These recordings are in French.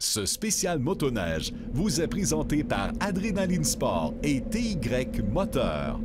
Ce spécial motoneige vous est présenté par Adrénaline Sport et TY Moteur.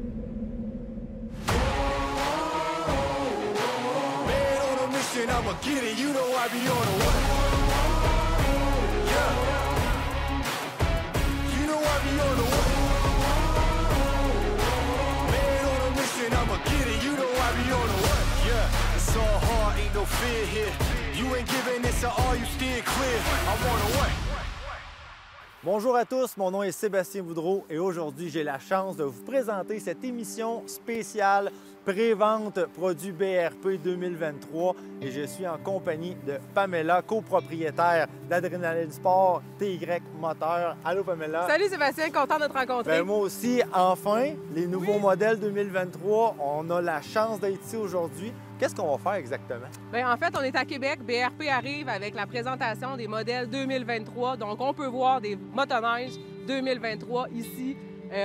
Bonjour à tous, mon nom est Sébastien Boudreau et aujourd'hui j'ai la chance de vous présenter cette émission spéciale pré-vente produits BRP 2023 et je suis en compagnie de Pamela, copropriétaire d'Adrénaline Sport TY Moteur. Allô Pamela. Salut Sébastien, content de te rencontrer. Ben, moi aussi, enfin, les nouveaux modèles 2023, on a la chance d'être ici aujourd'hui. Qu'est-ce qu'on va faire exactement? Bien, en fait, on est à Québec. BRP arrive avec la présentation des modèles 2023. Donc, on peut voir des motoneiges 2023 ici.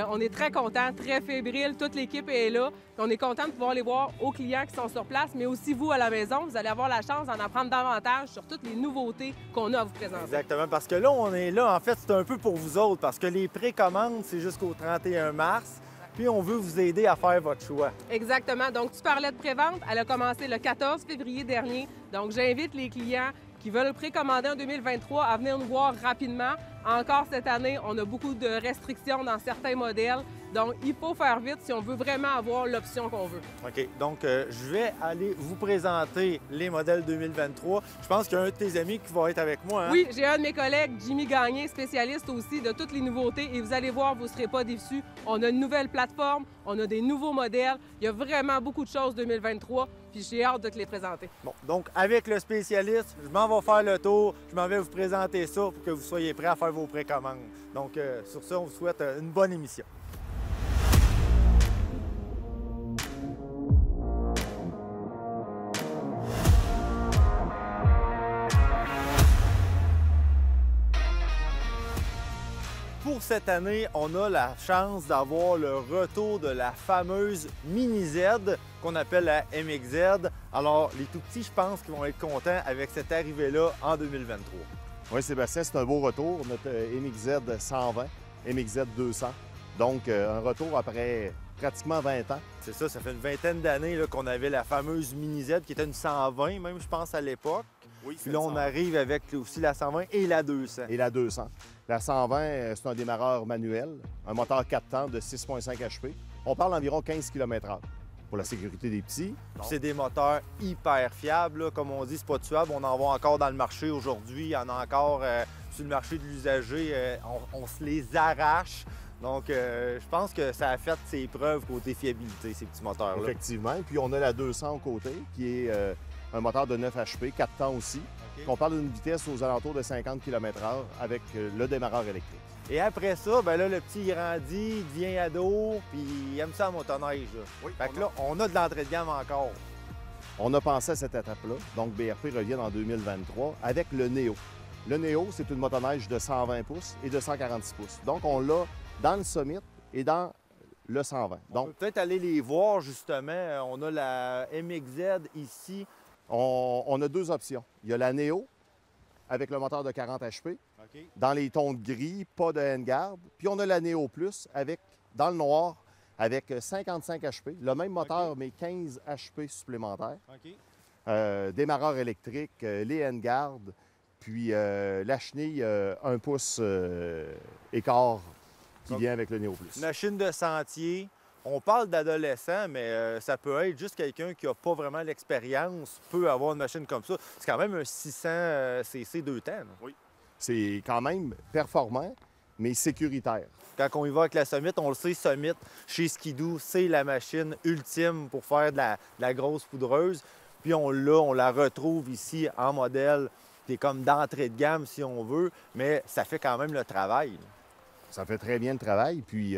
On est très contents, très fébriles. Toute l'équipe est là. Puis on est content de pouvoir les voir aux clients qui sont sur place, mais aussi vous à la maison. Vous allez avoir la chance d'en apprendre davantage sur toutes les nouveautés qu'on a à vous présenter. Exactement, parce que là, on est là, en fait, c'est un peu pour vous autres, parce que les précommandes, c'est jusqu'au 31 mars. Puis on veut vous aider à faire votre choix. Exactement. Donc, tu parlais de prévente. Elle a commencé le 14 février dernier. Donc, j'invite les clients qui veulent précommander en 2023 à venir nous voir rapidement. Encore cette année, on a beaucoup de restrictions dans certains modèles. Donc, il faut faire vite si on veut vraiment avoir l'option qu'on veut. OK. Donc, je vais aller vous présenter les modèles 2023. Je pense qu'il y a un de tes amis qui va être avec moi. Hein? Oui, j'ai un de mes collègues, Jimmy Gagné, spécialiste aussi de toutes les nouveautés. Et vous allez voir, vous ne serez pas déçus. On a une nouvelle plateforme, on a des nouveaux modèles. Il y a vraiment beaucoup de choses 2023. Puis j'ai hâte de te les présenter. Bon, donc avec le spécialiste, je m'en vais faire le tour. Je m'en vais vous présenter ça pour que vous soyez prêts à faire vos précommandes. Donc, sur ça, on vous souhaite une bonne émission. Pour cette année, on a la chance d'avoir le retour de la fameuse Mini Z qu'on appelle la MXZ. Alors, les tout-petits, je pense qu'ils vont être contents avec cette arrivée-là en 2023. Oui, Sébastien, c'est un beau retour. Notre MXZ 120, MXZ 200. Donc, un retour après pratiquement 20 ans. C'est ça, ça fait une vingtaine d'années qu'on avait la fameuse Mini Z qui était une 120, même, je pense, à l'époque. Oui, puis là, on arrive avec aussi la 120 et la 200. Et la 200. La 120, c'est un démarreur manuel, un moteur 4 temps de 6,5 HP. On parle d'environ 15 km/h pour la sécurité des petits. C'est des moteurs hyper fiables, là. Comme on dit, c'est pas tuable. On en voit encore dans le marché aujourd'hui. Il y en a encore sur le marché de l'usager. On se les arrache. Donc, je pense que ça a fait ses preuves côté fiabilité, ces petits moteurs-là. Effectivement. Et puis, on a la 200 au côté, qui est un moteur de 9 HP, 4 temps aussi. Okay. On parle d'une vitesse aux alentours de 50 km/h avec le démarreur électrique. Et après ça, ben là, le petit il grandit, il devient ado, puis il aime ça en motoneige. Oui, fait que là, on a de l'entrée de gamme encore. On a pensé à cette étape-là. Donc, BRP revient en 2023 avec le Néo. Le Néo, c'est une motoneige de 120 pouces et de 146 pouces. Donc, on l'a dans le Summit et dans le 120. Donc, on peut peut-être aller les voir, justement. On a la MXZ ici. On a deux options. Il y a la Néo avec le moteur de 40 HP, okay, dans les tons de gris, pas de handguard. Puis on a la Néo Plus dans le noir avec 55 HP, le même moteur, okay, mais 15 HP supplémentaires. Okay. Démarreur électrique, les handguards, puis la chenille 1 pouce écart qui vient avec le Néo Plus. Machine de sentier. On parle d'adolescent, mais ça peut être juste quelqu'un qui n'a pas vraiment l'expérience, peut avoir une machine comme ça. C'est quand même un 600 cc 2 temps. Là. Oui. C'est quand même performant, mais sécuritaire. Quand on y va avec la Summit, on le sait, Summit, chez Skidoo, c'est la machine ultime pour faire de la grosse poudreuse. Puis on la retrouve ici en modèle qui est comme d'entrée de gamme, si on veut, mais ça fait quand même le travail. Là. Ça fait très bien le travail, puis...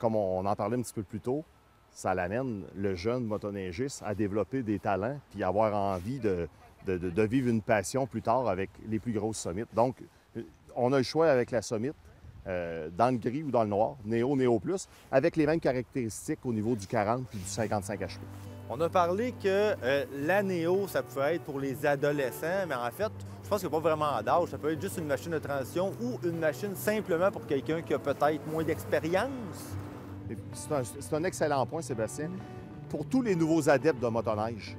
comme on en parlait un petit peu plus tôt, ça l'amène, le jeune motoneigiste, à développer des talents puis avoir envie de vivre une passion plus tard avec les plus grosses Summit. Donc, on a le choix avec la Summit, dans le gris ou dans le noir, Néo, Néo Plus, avec les mêmes caractéristiques au niveau du 40 puis du 55 HP. On a parlé que la Néo, ça pouvait être pour les adolescents, mais en fait, je pense qu'il n'y a pas vraiment d'âge. Ça peut être juste une machine de transition ou une machine simplement pour quelqu'un qui a peut-être moins d'expérience. C'est un excellent point, Sébastien. Pour tous les nouveaux adeptes de motoneige,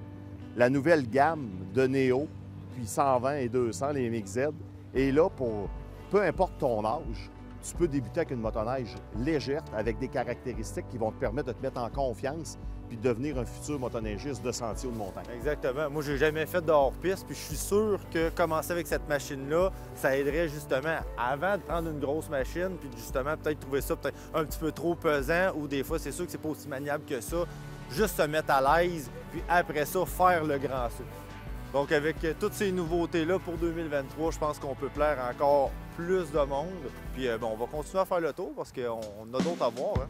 la nouvelle gamme de Néo, puis 120 et 200, les MXZ, est là pour, peu importe ton âge, tu peux débuter avec une motoneige légère avec des caractéristiques qui vont te permettre de te mettre en confiance puis de devenir un futur motoneigiste de sentier ou de montagne. Exactement. Moi, j'ai jamais fait de hors-piste, puis je suis sûr que commencer avec cette machine-là, ça aiderait justement avant de prendre une grosse machine, puis justement peut-être trouver ça peut-être un petit peu trop pesant, ou des fois, c'est sûr que c'est pas aussi maniable que ça. Juste se mettre à l'aise, puis après ça, faire le grand saut. Donc, avec toutes ces nouveautés-là pour 2023, je pense qu'on peut plaire encore plus de monde. Puis, bon, on va continuer à faire le tour parce qu'on a d'autres à voir. Hein.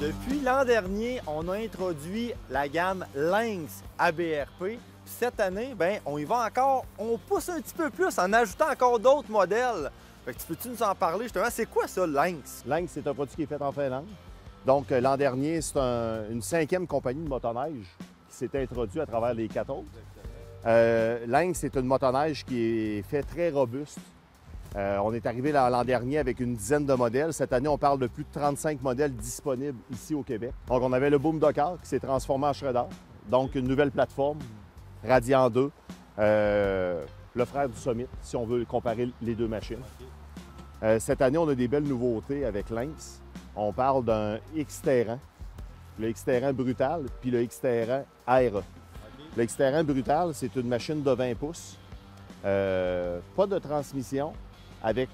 Depuis l'an dernier, on a introduit la gamme Lynx à BRP. Puis cette année, bien, on y va encore, on pousse un petit peu plus en ajoutant encore d'autres modèles. Fait que tu peux-tu nous en parler justement? C'est quoi ça, Lynx? Lynx, c'est un produit qui est fait en Finlande. Donc, l'an dernier, c'est une 5e compagnie de motoneige qui s'est introduite à travers les 4 autres. Lynx, c'est une motoneige qui est faite très robuste. On est arrivé l'an dernier avec une dizaine de modèles. Cette année, on parle de plus de 35 modèles disponibles ici au Québec. Donc, on avait le Boom Docker qui s'est transformé en Shredder. Donc, une nouvelle plateforme, Radiant 2, le frère du Summit, si on veut comparer les deux machines. Cette année, on a des belles nouveautés avec Lynx. On parle d'un X-Terrain, le X-Terrain Brutal, puis le X-Terrain Aero. Le X-Terrain Brutal, c'est une machine de 20 pouces, pas de transmission, avec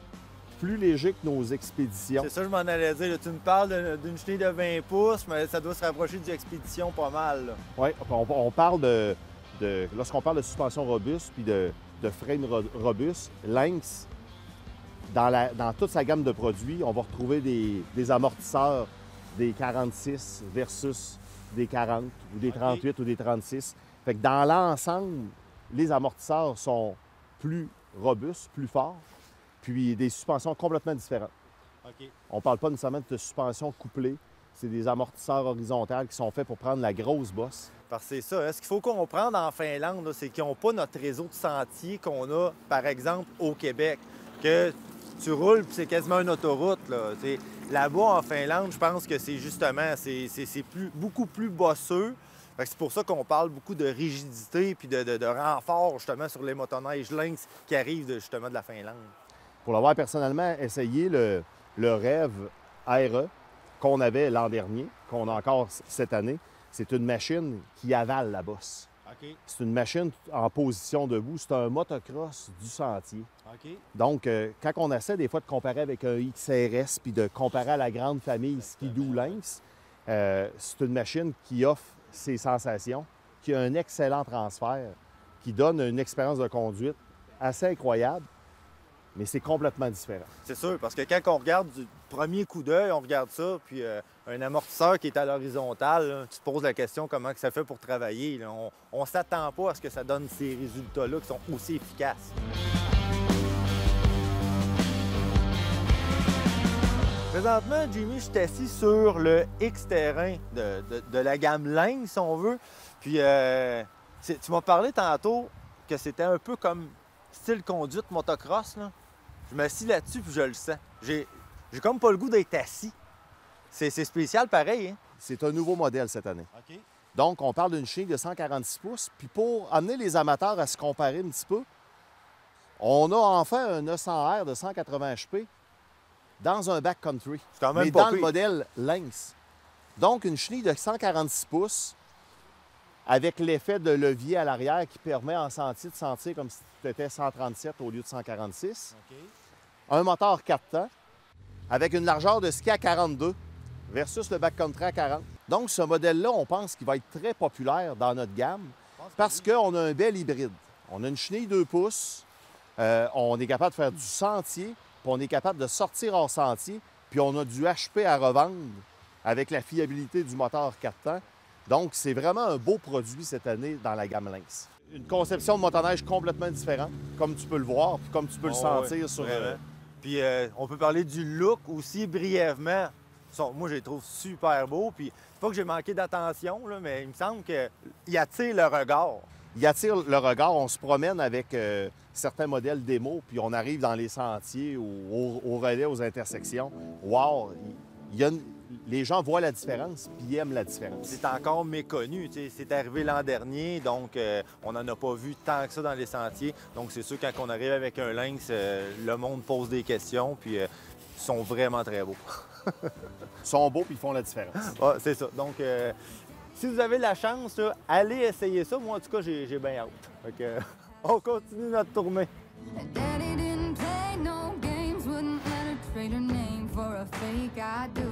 plus léger que nos expéditions. C'est ça, je m'en allais dire. Là, tu me parles d'une chenille de 20 pouces, mais ça doit se rapprocher du expédition pas mal. Oui, on parle lorsqu'on parle de suspension robuste puis de frame robuste, Lynx, dans toute sa gamme de produits, on va retrouver des amortisseurs des 46 versus des 40 ou des 38 ou des 36. Fait que dans l'ensemble, les amortisseurs sont plus robustes, plus forts, puis des suspensions complètement différentes. On ne parle pas nécessairement de suspension couplée, c'est des amortisseurs horizontales qui sont faits pour prendre la grosse bosse. Parce que c'est ça, hein, ce qu'il faut comprendre en Finlande, c'est qu'ils n'ont pas notre réseau de sentiers qu'on a, par exemple, au Québec. Que tu roules, puis c'est quasiment une autoroute. Là-bas, en Finlande, je pense que c'est justement, c'est beaucoup plus bosseux. C'est pour ça qu'on parle beaucoup de rigidité puis de renfort, justement, sur les motoneiges Lynx qui arrivent justement de la Finlande. Pour l'avoir personnellement essayé, le rêve Aero qu'on avait l'an dernier, qu'on a encore cette année, c'est une machine qui avale la bosse. C'est une machine en position debout. C'est un motocross du sentier. Donc, quand on essaie des fois de comparer avec un XRS puis de comparer à la grande famille Ski-Doo Lynx, c'est une machine qui offre ses sensations, qui a un excellent transfert, qui donne une expérience de conduite assez incroyable, mais c'est complètement différent. C'est sûr, parce que quand on regarde du premier coup d'œil, on regarde ça, puis un amortisseur qui est à l'horizontale, tu te poses la question comment que ça fait pour travailler. Là. On ne s'attend pas à ce que ça donne ces résultats-là qui sont aussi efficaces. Présentement, Jimmy, je suis assis sur le X-Terrain de la gamme Lynx, si on veut. Puis, tu m'as parlé tantôt que c'était un peu comme style conduite motocross. Là. Je m'assis là-dessus, puis je le sens. J'ai comme pas le goût d'être assis. C'est spécial pareil. Hein? C'est un nouveau modèle cette année. Donc, on parle d'une chenille de 146 pouces. Puis pour amener les amateurs à se comparer un petit peu, on a enfin un 900R de 180 HP dans un backcountry, mais dans le modèle Lynx. Donc, une chenille de 146 pouces avec l'effet de levier à l'arrière qui permet en sentier de sentir comme si tu étais 137 au lieu de 146. Un moteur 4 temps avec une largeur de ski à 42 versus le backcountry à 40. Donc, ce modèle-là, on pense qu'il va être très populaire dans notre gamme parce qu'on a un bel hybride. On a une chenille 2 pouces. On est capable de faire du sentier, puis on est capable de sortir hors sentier, puis on a du HP à revendre avec la fiabilité du moteur 4 temps. Donc, c'est vraiment un beau produit cette année dans la gamme Lynx. Une conception de motoneige complètement différente, comme tu peux le voir, puis comme tu peux le sentir sur... Puis on peut parler du look aussi brièvement. Moi, je les trouve super beaux. Puis c'est pas que j'ai manqué d'attention, là, mais il me semble qu'il attire le regard. Il attire le regard. On se promène avec certains modèles démo, puis on arrive dans les sentiers ou au relais, aux intersections. Wow! Les gens voient la différence, puis ils aiment la différence. C'est encore méconnu. C'est arrivé l'an dernier, donc on n'en a pas vu tant que ça dans les sentiers. Donc c'est sûr, quand on arrive avec un Lynx, le monde pose des questions, puis ils sont vraiment très beaux. Ils sont beaux, puis ils font la différence. Ah, c'est ça. Donc, si vous avez la chance, là, allez essayer ça. Moi, en tout cas, j'ai bien hâte. Fait que, on continue notre tournée. Daddy didn't play no games, wouldn't let her trade her name for a fake I do.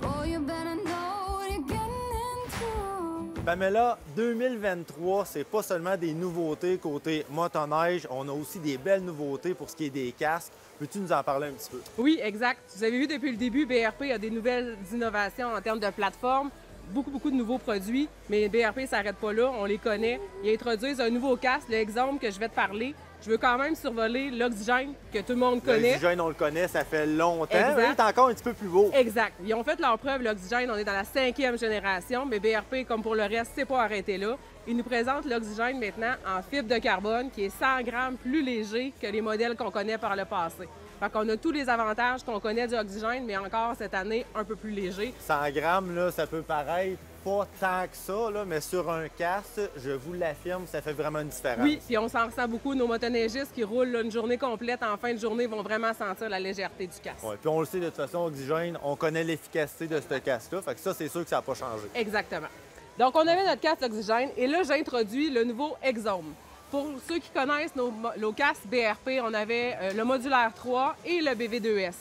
Boy, you better know what you're getting into. Pamela, 2023, c'est pas seulement des nouveautés côté motoneige, on a aussi des belles nouveautés pour ce qui est des casques. Peux-tu nous en parler un petit peu? Oui, exact. Vous avez vu depuis le début, BRP a des nouvelles innovations en termes de plateforme. Beaucoup de nouveaux produits, mais BRP ne s'arrête pas là, on les connaît. Ils introduisent un nouveau casque, l'exemple que je vais te parler. Je veux quand même survoler l'Oxygène, que tout le monde connaît. L'Oxygène, on le connaît, ça fait longtemps. Exact. Mais il est encore un petit peu plus beau. Exact. Ils ont fait leur preuve, l'Oxygène, on est dans la 5e génération, mais BRP, comme pour le reste, c'est pas arrêté là. Ils nous présentent l'Oxygène maintenant en fibre de carbone, qui est 100 grammes plus léger que les modèles qu'on connaît par le passé. Fait qu'on a tous les avantages qu'on connaît du Oxygène, mais encore cette année, un peu plus léger. 100 grammes, là, ça peut paraître pas tant que ça, là, mais sur un casque, je vous l'affirme, ça fait vraiment une différence. Oui, puis on s'en ressent beaucoup. Nos motoneigistes qui roulent là, une journée complète, en fin de journée, vont vraiment sentir la légèreté du casque. Ouais, puis on le sait de toute façon, Oxygène, on connaît l'efficacité de ce casque-là, fait que ça, c'est sûr que ça n'a pas changé. Exactement. Donc, on avait notre casque Oxygène, et là, j'introduis le nouveau Exome. Pour ceux qui connaissent nos casques BRP, on avait le Modulaire 3 et le BV2S.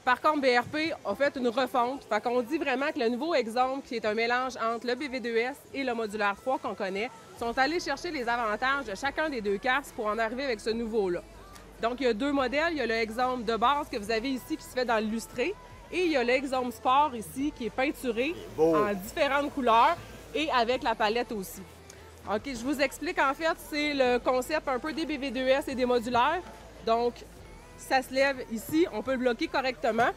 Par contre, BRP a fait une refonte. Fait qu'on dit vraiment que le nouveau Exome, qui est un mélange entre le BV2S et le Modulaire 3 qu'on connaît, sont allés chercher les avantages de chacun des deux casques pour en arriver avec ce nouveau-là. Donc, il y a deux modèles. Il y a le Exome de base que vous avez ici qui se fait dans le lustré. Et il y a le Exome Sport ici qui est peinturé en différentes couleurs et avec la palette aussi. OK, je vous explique en fait, c'est le concept un peu des BV2S et des modulaires. Donc, ça se lève ici, on peut le bloquer correctement.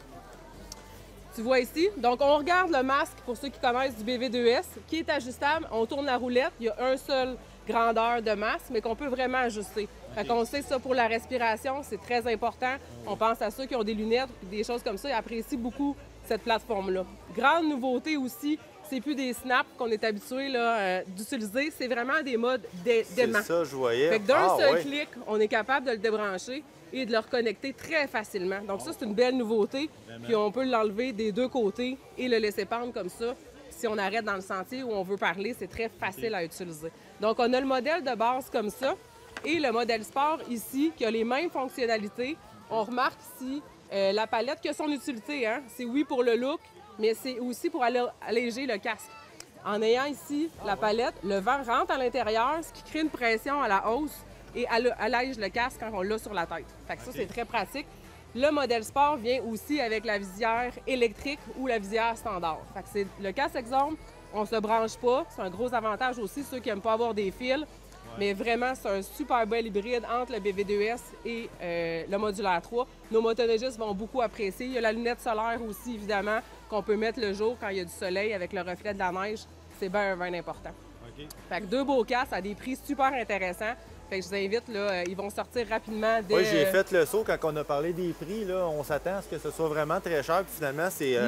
Tu vois ici. Donc, on regarde le masque pour ceux qui connaissent du BV2S qui est ajustable. On tourne la roulette, il y a un seul grandeur de masque, mais qu'on peut vraiment ajuster. Fait qu'on sait ça pour la respiration, c'est très important. On pense à ceux qui ont des lunettes et des choses comme ça, ils apprécient beaucoup cette plateforme-là. Grande nouveauté aussi, c'est plus des snaps qu'on est habitué d'utiliser, c'est vraiment des modes d'aimant. C'est ça, je voyais. Fait que d'un seul clic, on est capable de le débrancher et de le reconnecter très facilement. Donc ça, c'est une belle nouveauté. Puis on peut l'enlever des deux côtés et le laisser pendre comme ça. Si on arrête dans le sentier où on veut parler, c'est très facile à utiliser. Donc on a le modèle de base comme ça et le modèle sport ici qui a les mêmes fonctionnalités. On remarque ici la palette qui a son utilité. Hein? C'est oui pour le look, mais c'est aussi pour alléger le casque. En ayant ici la palette, le vent rentre à l'intérieur, ce qui crée une pression à la hausse et allège le casque quand on l'a sur la tête. Fait que ça, c'est très pratique. Le modèle sport vient aussi avec la visière électrique ou la visière standard. Fait que c'est le casque Exome, on ne se branche pas. C'est un gros avantage aussi, ceux qui n'aiment pas avoir des fils. Mais vraiment, c'est un super bel hybride entre le BV2S et le Modulaire 3. Nos motoneigistes vont beaucoup apprécier. Il y a la lunette solaire aussi, évidemment, qu'on peut mettre le jour quand il y a du soleil avec le reflet de la neige. C'est bien important. Okay. Fait que deux beaux casques à des prix super intéressants. Fait que je vous invite, là, ils vont sortir rapidement dès... Oui, j'ai fait le saut quand on a parlé des prix. Là, on s'attend à ce que ce soit vraiment très cher, puis finalement, c'est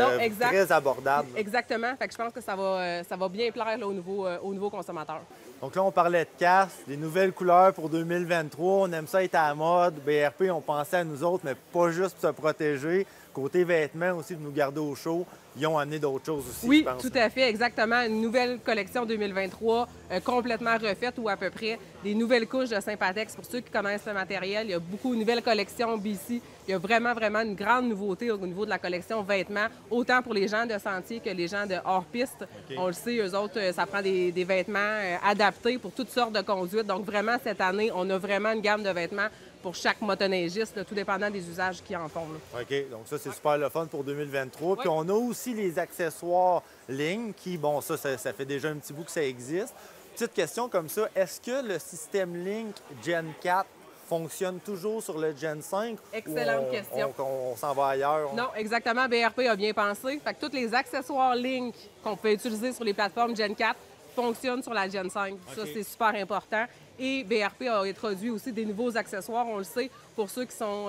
très abordable. Exactement. Fait que je pense que ça va bien plaire là, aux nouveaux consommateurs. Donc là, on parlait de casques, des nouvelles couleurs pour 2023. On aime ça être à la mode. BRP, on pensait à nous autres, mais pas juste pour se protéger. Côté vêtements aussi, de nous garder au chaud, ils ont amené d'autres choses aussi, Oui, je pense. tout à fait, exactement. Une nouvelle collection 2023 complètement refaite ou à peu près des nouvelles couches de Sympatex. Pour ceux qui connaissent le matériel, il y a beaucoup de nouvelles collections BC. Il y a vraiment une grande nouveauté au niveau de la collection vêtements, autant pour les gens de sentier que les gens de hors-piste. On le sait, eux autres, ça prend des vêtements adaptés pour toutes sortes de conduites. Donc vraiment, cette année, on a vraiment une gamme de vêtements pour chaque motoneigiste, là, tout dépendant des usages qu'ils en font. Là. OK, donc ça, c'est super le fun pour 2023. Puis Oui. on a aussi les accessoires ligne qui, bon, ça fait déjà un petit bout que ça existe. Petite question comme ça, est-ce que le système Link Gen 4 fonctionne toujours sur le Gen 5? Excellente ou question. On s'en va ailleurs? Non, exactement. BRP a bien pensé. Fait que tous les accessoires Link qu'on peut utiliser sur les plateformes Gen 4 fonctionnent sur la Gen 5. Ça, c'est super important. Et BRP a introduit aussi des nouveaux accessoires, on le sait, pour ceux qui sont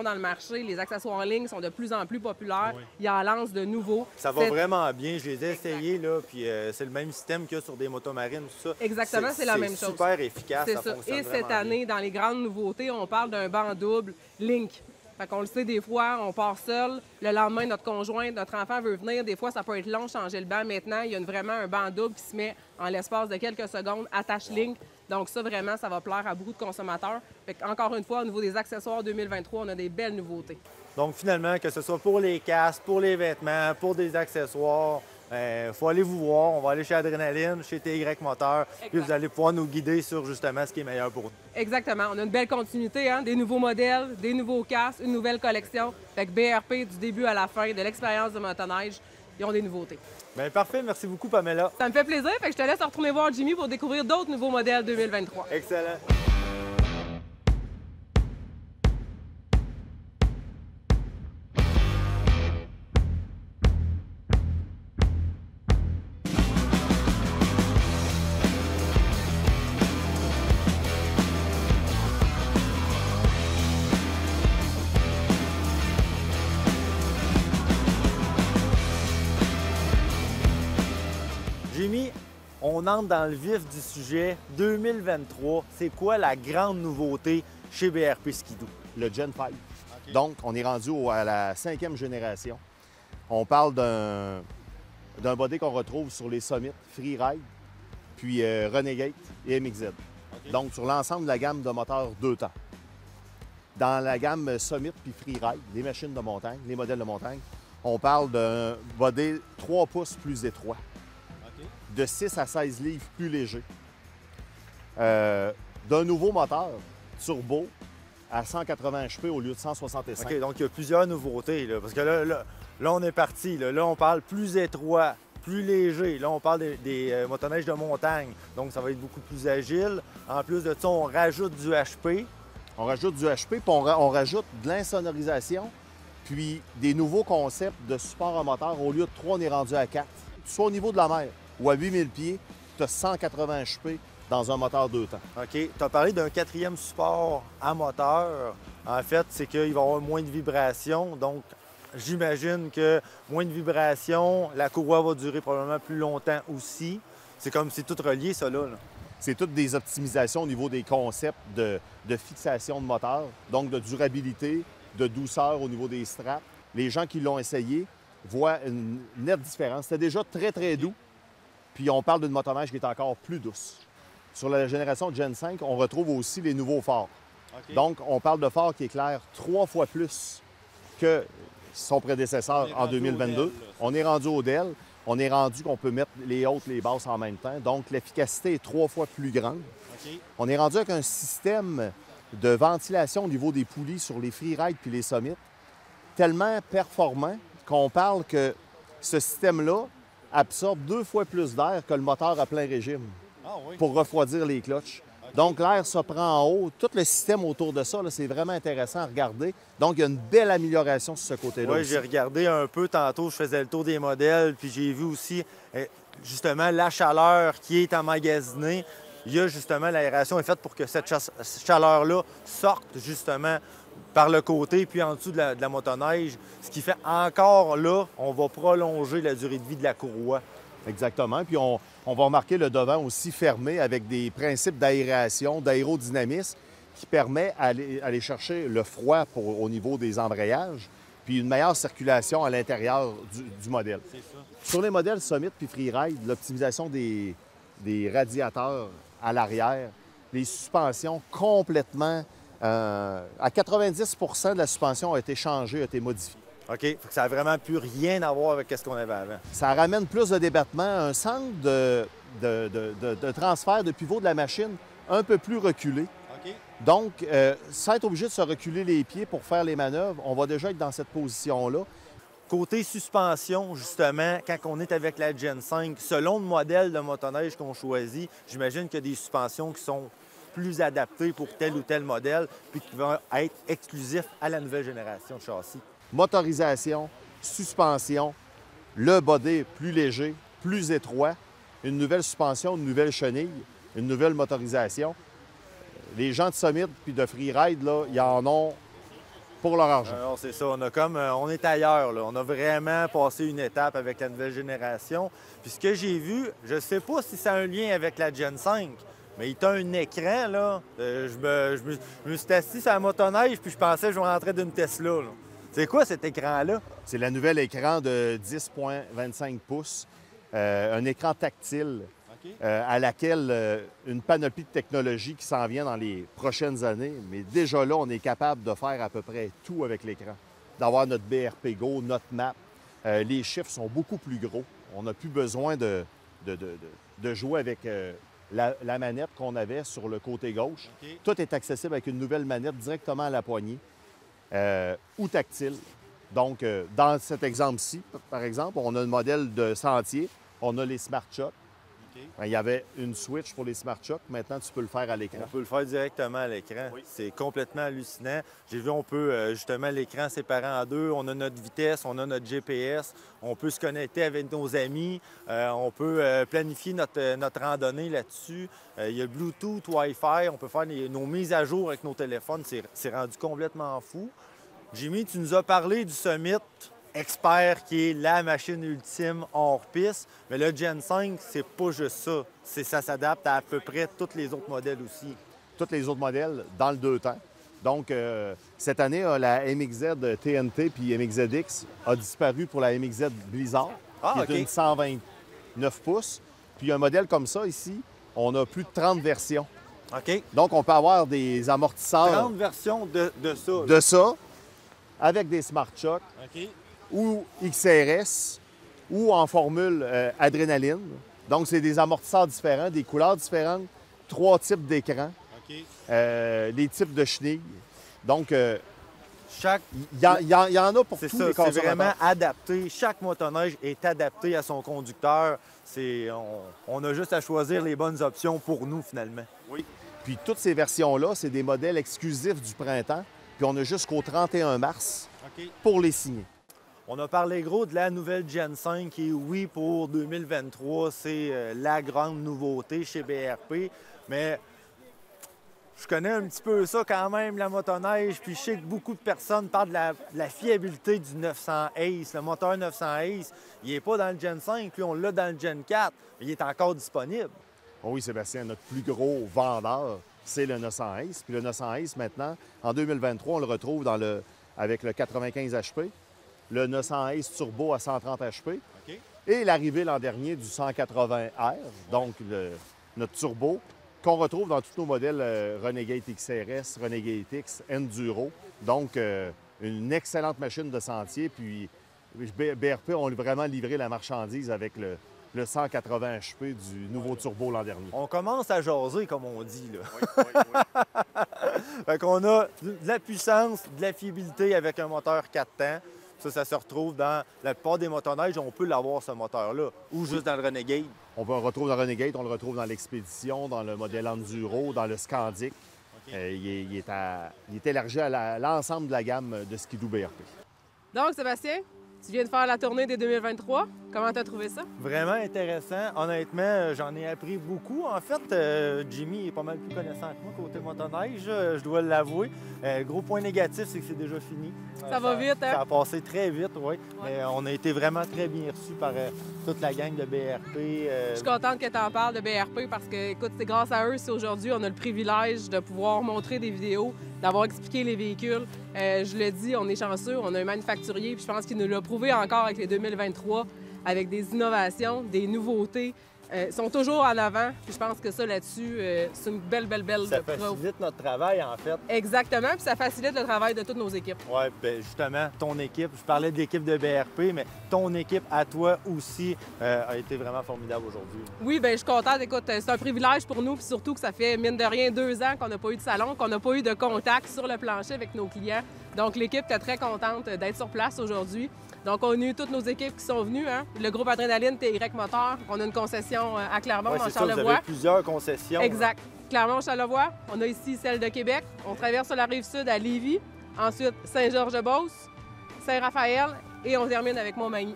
dans le marché. Les accessoires en ligne sont de plus en plus populaires. Ils en lancent de nouveaux. Ça va vraiment bien. Je les ai essayés, là, puis c'est le même système qu'il y a sur des motomarines, tout ça. Exactement, c'est la même chose. C'est super efficace, C'est ça ça. fonctionne Et vraiment cette bien. année, dans les grandes nouveautés, on parle d'un banc double Link. Fait qu'on le sait, des fois, on part seul. Le lendemain, notre conjoint, notre enfant veut venir. Des fois, ça peut être long de changer le banc. Maintenant, il y a vraiment un banc double qui se met en l'espace de quelques secondes, attache Link. Donc ça, vraiment, ça va plaire à beaucoup de consommateurs. Fait encore une fois, au niveau des accessoires 2023, on a des belles nouveautés. Donc finalement, que ce soit pour les casques, pour les vêtements, pour des accessoires, il faut aller vous voir. On va aller chez Adrénaline, chez TY Moteur, puis vous allez pouvoir nous guider sur justement ce qui est meilleur pour nous. Exactement. On a une belle continuité, hein? Des nouveaux modèles, des nouveaux casques, une nouvelle collection. Fait que BRP, du début à la fin, de l'expérience de motoneige, ils ont des nouveautés. Bien, parfait. Merci beaucoup, Pamela. Ça me fait plaisir. Fait que je te laisse retourner voir Jimmy pour découvrir d'autres nouveaux modèles 2023. Excellent. Jimmy, on entre dans le vif du sujet. 2023, c'est quoi la grande nouveauté chez BRP Skidoo? Le Gen 5. Donc, on est rendu à la 5e génération. On parle d'un body qu'on retrouve sur les Summit, Freeride, puis Renegade et MXZ. Donc, sur l'ensemble de la gamme de moteurs 2 temps. Dans la gamme Summit puis Freeride, les machines de montagne, les modèles de montagne, on parle d'un body 3 pouces plus étroit, de 6 à 16 livres plus léger, d'un nouveau moteur turbo à 180 HP au lieu de 165. OK, donc il y a plusieurs nouveautés, là, parce que là, on est parti. Là, on parle plus étroit, plus léger. Là, on parle des motoneiges de montagne, donc ça va être beaucoup plus agile. En plus de ça, on rajoute du HP. On rajoute du HP, puis on rajoute de l'insonorisation, puis des nouveaux concepts de support à moteur. Au lieu de 3, on est rendu à 4. Soit au niveau de la mer ou à 8000 pieds, tu as 180 HP dans un moteur 2 temps. OK. Tu as parlé d'un 4e support à moteur. En fait, c'est qu'il va y avoir moins de vibrations. Donc, j'imagine que moins de vibrations, la courroie va durer probablement plus longtemps aussi. C'est comme c'est tout relié, ça, là. C'est toutes des optimisations au niveau des concepts de fixation de moteur, donc de durabilité, de douceur au niveau des straps. Les gens qui l'ont essayé voient une nette différence. C'était déjà très, très doux, puis on parle d'une motoneige qui est encore plus douce. Sur la génération Gen 5, on retrouve aussi les nouveaux phares. OK. Donc, on parle de phares qui éclairent 3 fois plus que son prédécesseur en 2022. On est rendu au DEL. On est rendu qu'on peut mettre les hautes, les basses en même temps. Donc, l'efficacité est 3 fois plus grande. On est rendu avec un système de ventilation au niveau des poulies sur les Freeride puis les Summit tellement performant qu'on parle que ce système-là absorbe 2 fois plus d'air que le moteur à plein régime pour refroidir les clutches. Donc, l'air se prend en haut. Tout le système autour de ça, là, c'est vraiment intéressant à regarder. Donc, il y a une belle amélioration sur ce côté-là. Oui, aussi. j'ai regardé un peu tantôt, je faisais le tour des modèles, puis j'ai vu aussi justement la chaleur qui est emmagasinée. Il y a justement l'aération est faite pour que cette chaleur-là sorte justement par le côté puis en dessous de la motoneige, ce qui fait encore là, on va prolonger la durée de vie de la courroie. Exactement. Puis on va remarquer le devant aussi fermé avec des principes d'aération, d'aérodynamisme qui permet d'aller chercher le froid au niveau des embrayages, puis une meilleure circulation à l'intérieur du modèle. C'est ça. Sur les modèles Summit puis Freeride, l'optimisation des radiateurs à l'arrière, les suspensions complètement... à 90 de la suspension a été changée, a été modifiée. OK. Fait que ça n'a vraiment plus rien à voir avec ce qu'on avait avant. Ça ramène plus de débattement, un centre de transfert de pivot de la machine un peu plus reculé. OK. Donc, sans être obligé de se reculer les pieds pour faire les manœuvres, on va déjà être dans cette position-là. Côté suspension, justement, quand on est avec la Gen 5, selon le modèle de motoneige qu'on choisit, j'imagine qu'il y a des suspensions qui sont plus adaptées pour tel ou tel modèle, puis qui vont être exclusifs à la nouvelle génération de châssis. Motorisation, suspension, le body plus léger, plus étroit, une nouvelle suspension, une nouvelle chenille, une nouvelle motorisation. Les gens de Summit puis de Freeride, là, ils en ont pour leur argent. Alors, c'est ça, on est ailleurs, là. On a vraiment passé une étape avec la nouvelle génération. Puis ce que j'ai vu, je ne sais pas si ça a un lien avec la Gen 5, mais il a un écran, là. Je me suis assis sur la motoneige, puis je pensais que je rentrais d'une Tesla, là. C'est quoi cet écran-là? C'est le nouvel écran de 10,25 pouces, un écran tactile à laquelle une panoplie de technologies qui s'en vient dans les prochaines années. Mais déjà là, on est capable de faire à peu près tout avec l'écran. D'avoir notre BRP Go, notre map. Les chiffres sont beaucoup plus gros. On n'a plus besoin de jouer avec la manette qu'on avait sur le côté gauche. OK. Tout est accessible avec une nouvelle manette directement à la poignée. Ou tactile. Donc, dans cet exemple-ci, par exemple, on a un modèle de sentier, on a les Smart Shocks. OK. Il y avait une switch pour les Smart Shocks, maintenant tu peux le faire à l'écran. On peut le faire directement à l'écran. Oui. C'est complètement hallucinant. J'ai vu, on peut justement l'écran séparer en deux. On a notre vitesse, on a notre GPS. On peut se connecter avec nos amis. On peut planifier notre randonnée là-dessus. Il y a Bluetooth, Wi-Fi. On peut faire nos mises à jour avec nos téléphones. C'est rendu complètement fou. Jimmy, tu nous as parlé du Summit Expert, qui est la machine ultime hors-piste. Mais le Gen 5, c'est pas juste ça. Ça s'adapte à peu près tous les autres modèles aussi. Tous les autres modèles dans le 2 temps. Donc, cette année, la MXZ TNT puis MXZX a disparu pour la MXZ Blizzard, Ah, qui OK. est une 129 pouces. Puis un modèle comme ça, ici, on a plus de 30 versions. OK? Donc, on peut avoir des amortisseurs 30 versions de ça. là. de ça avec des Smart Shocks OK? ou XRS ou en formule adrénaline. Donc, c'est des amortisseurs différents, des couleurs différentes, 3 types d'écrans, OK. des types de chenilles. Donc, Chaque... il y en a pour C'est tous ça, les c'est consommateurs. vraiment adapté. Chaque motoneige est adapté à son conducteur. On a juste à choisir les bonnes options pour nous, finalement. Puis toutes ces versions-là, c'est des modèles exclusifs du printemps. Puis on a jusqu'au 31 mars OK. pour les signer. On a parlé gros de la nouvelle Gen 5 et oui, pour 2023, c'est la grande nouveauté chez BRP. Mais je connais un petit peu ça quand même, la motoneige. Puis je sais que beaucoup de personnes parlent de la fiabilité du 900 Ace. Le moteur 900 Ace, il n'est pas dans le Gen 5, puis on l'a dans le Gen 4, mais il est encore disponible. Oh oui, Sébastien, notre plus gros vendeur, c'est le 900 Ace. Puis le 900 Ace, maintenant, en 2023, on le retrouve avec le 95 HP, le 900 Ace Turbo à 130 HP OK. et l'arrivée l'an dernier du 180R, donc notre turbo, qu'on retrouve dans tous nos modèles Renegade XRS, Renegade X, Enduro. Donc, une excellente machine de sentier. Puis, BRP ont vraiment livré la marchandise avec le 180 HP du nouveau turbo l'an dernier. On commence à jaser, comme on dit, là. Fait qu'on a de la puissance, de la fiabilité avec un moteur 4 temps. Ça se retrouve dans la plupart des motoneiges, on peut l'avoir, ce moteur-là, ou juste dans le Renegade. On le retrouve dans le Renegade, on le retrouve dans l'Expédition, dans le modèle Enduro, dans le Scandic. Il est élargi à l'ensemble de la gamme de Ski-Doo BRP. Donc, Sébastien, tu viens de faire la tournée des 2023. Comment tu as trouvé ça? Vraiment intéressant. Honnêtement, j'en ai appris beaucoup. En fait, Jimmy est pas mal plus connaissant que moi côté motoneige, je dois l'avouer. Gros point négatif, c'est que c'est déjà fini. Ça va vite, hein? Ça a passé très vite, oui. Mais on a été vraiment très bien reçus par toute la gang de BRP. Je suis contente que tu en parles de BRP parce que, écoute, c'est grâce à eux si aujourd'hui on a le privilège de pouvoir montrer des vidéos, d'avoir expliqué les véhicules. Je le dis, on est chanceux, on a un manufacturier, puis je pense qu'il nous l'a prouvé encore avec les 2023, avec des innovations, des nouveautés. Ils sont toujours en avant, puis je pense que ça, là-dessus, c'est une belle Ça preuve. facilite notre travail, en fait. Exactement, puis ça facilite le travail de toutes nos équipes. Oui, bien justement, ton équipe, je parlais de l'équipe de BRP, mais ton équipe à toi aussi a été vraiment formidable aujourd'hui. Oui, bien, je suis contente. Écoute, c'est un privilège pour nous, puis surtout que ça fait, mine de rien, 2 ans qu'on n'a pas eu de salon, qu'on n'a pas eu de contact sur le plancher avec nos clients. Donc, l'équipe était très contente d'être sur place aujourd'hui. Donc, on a eu toutes nos équipes qui sont venues, hein? Le groupe Adrénaline, TY Moteur. On a une concession à Clermont, Oui, en c'est ça, vous Charlevoix. avez plusieurs concessions. Exact. Clermont-Charlevoix. On a ici celle de Québec. On traverse sur la rive sud à Lévis. Ensuite, Saint-Georges-de-Beauce, Saint-Raphaël et on termine avec Montmagny.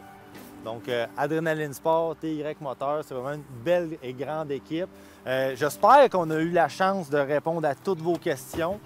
Donc, Adrénaline Sport, TY Moteur, c'est vraiment une belle et grande équipe. J'espère qu'on a eu la chance de répondre à toutes vos questions.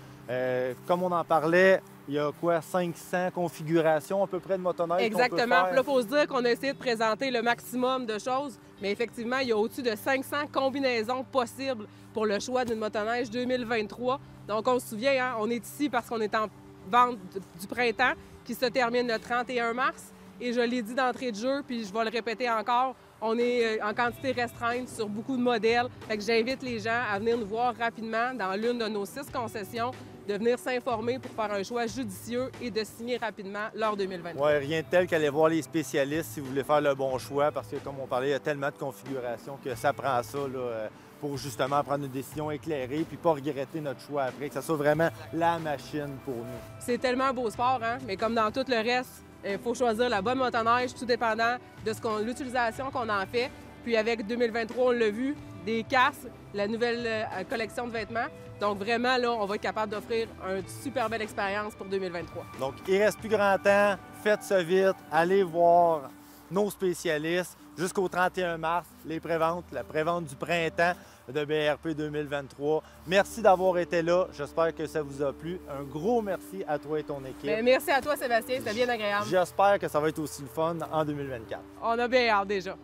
Comme on en parlait, il y a quoi, 500 configurations à peu près de motoneige? Exactement. Puis là, il faut se dire qu'on a essayé de présenter le maximum de choses, mais effectivement, il y a au-dessus de 500 combinaisons possibles pour le choix d'une motoneige 2023. Donc, on se souvient, hein, on est ici parce qu'on est en vente du printemps qui se termine le 31 mars. Et je l'ai dit d'entrée de jeu, puis je vais le répéter encore, on est en quantité restreinte sur beaucoup de modèles. Fait que j'invite les gens à venir nous voir rapidement dans l'une de nos 6 concessions, de venir s'informer pour faire un choix judicieux et de signer rapidement leur 2023. Oui, rien de tel qu'aller voir les spécialistes si vous voulez faire le bon choix, parce que comme on parlait, il y a tellement de configurations que ça prend ça là, pour justement prendre une décision éclairée puis pas regretter notre choix après, que ça soit vraiment la machine pour nous. C'est tellement un beau sport, hein? Mais comme dans tout le reste, il faut choisir la bonne motoneige, tout dépendant de l'utilisation qu'on en fait. Puis avec 2023, on l'a vu, des casques, la nouvelle collection de vêtements. Donc vraiment, là, on va être capable d'offrir une super belle expérience pour 2023. Donc, il reste plus grand temps, faites ça vite, allez voir nos spécialistes jusqu'au 31 mars, les préventes, la prévente du printemps de BRP 2023. Merci d'avoir été là. J'espère que ça vous a plu. Un gros merci à toi et ton équipe. Bien, merci à toi, Sébastien. C'était bien agréable. J'espère que ça va être aussi le fun en 2024. On a bien hâte déjà.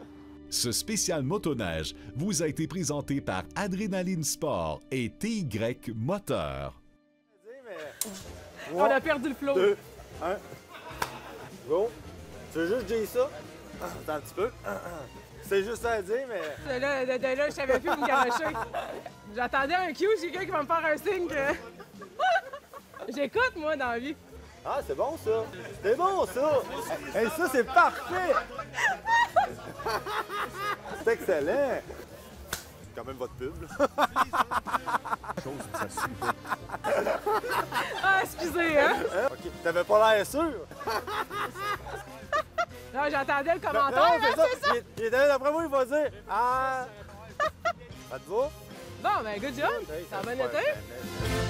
Ce spécial motoneige vous a été présenté par Adrénaline Sport et TY Moteur. On a perdu le flow. 2, 1, go. Tu veux juste dire ça? Attends un petit peu. C'est juste ça à dire, mais... Là, je savais plus où me garocher. J'attendais un cue, j'ai quelqu'un qui va me faire un signe que... J'écoute, moi, dans la vie. Ah, c'est bon, ça. C'est bon, ça. Hey, ça, c'est parfait. C'est excellent. C'est quand même votre pub, là. Ah, excusez, hein? OK. T'avais pas l'air sûr. Non, j'attendais le commentaire, Non, hein, c'est ça. c'est ça? Il est d'après moi, il va dire « Ah... » Ça te va? Bon, ben, good job. Hey, Ça a c'est bien super été. bien.